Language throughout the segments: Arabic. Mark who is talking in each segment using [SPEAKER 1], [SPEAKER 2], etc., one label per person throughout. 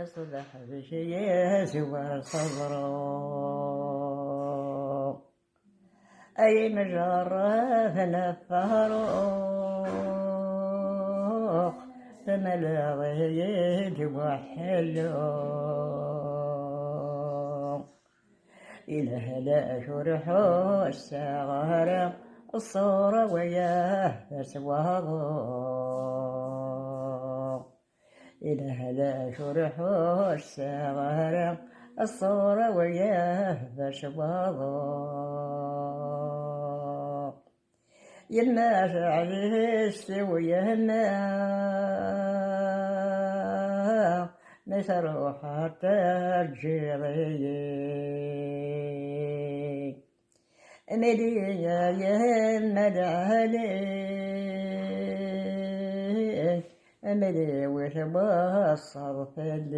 [SPEAKER 1] صبح بشي سوى الصبر أي مجرة فنفهر فملاغي وحلو إله لا شرح السغر الصورة وياه سواغ إله لا شرح السغر الصورة وياه سواغ يما فعله السويهما مثل حتى الجري مديا يهمد عليه مدي وشبه الصرف الليل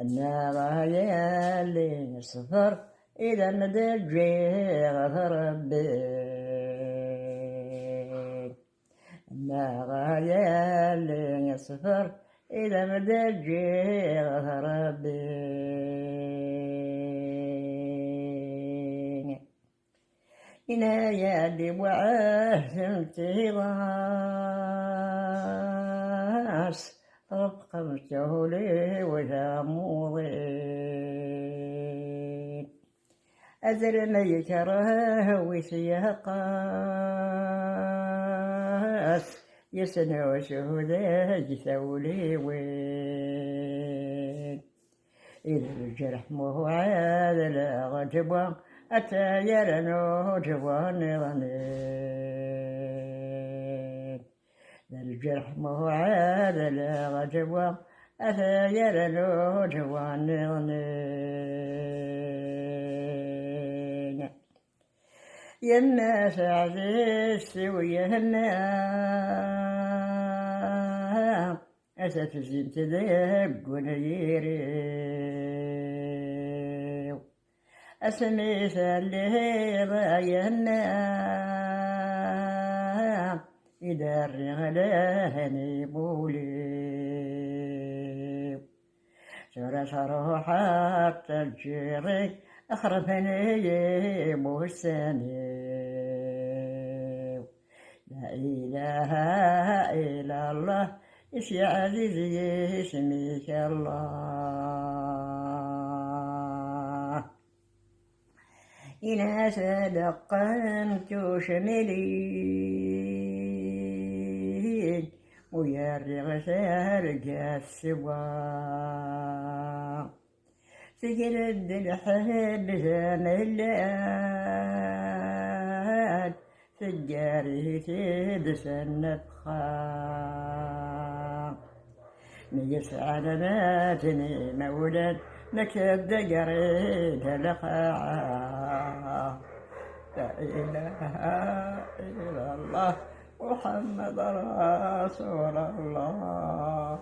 [SPEAKER 1] النار يالي صفر إذا مدى الجيغ فربي النار يالي صفر إذا مدى الجيغ فربي إنا يالي وعاه امتغاس رفق مستهولي وجاموضي أزل ما يكره وسيقاس يسنى وشهوده جثولي وين إذا الجرح مو عاد لا غجبا أتى يرنو جوان غنين إذا الجرح مو عاد لا غجبا أتى يرنو جوان غنين يما سعدي سويهما أسات زنت ذيب قنيري أسمي سالي ضايهنا إذا الرغلاني بولي سر حتى الجيري أخرفني بوساني لا إله إلا الله يا عزيزي اسمك الله إن صدقت شملين ويرغ سارق السوا سجل الحب زملات سجاري تبس النفخان يسعى نباتني مولد نكد قريد لقاعة لا إله إلا الله محمد رسول الله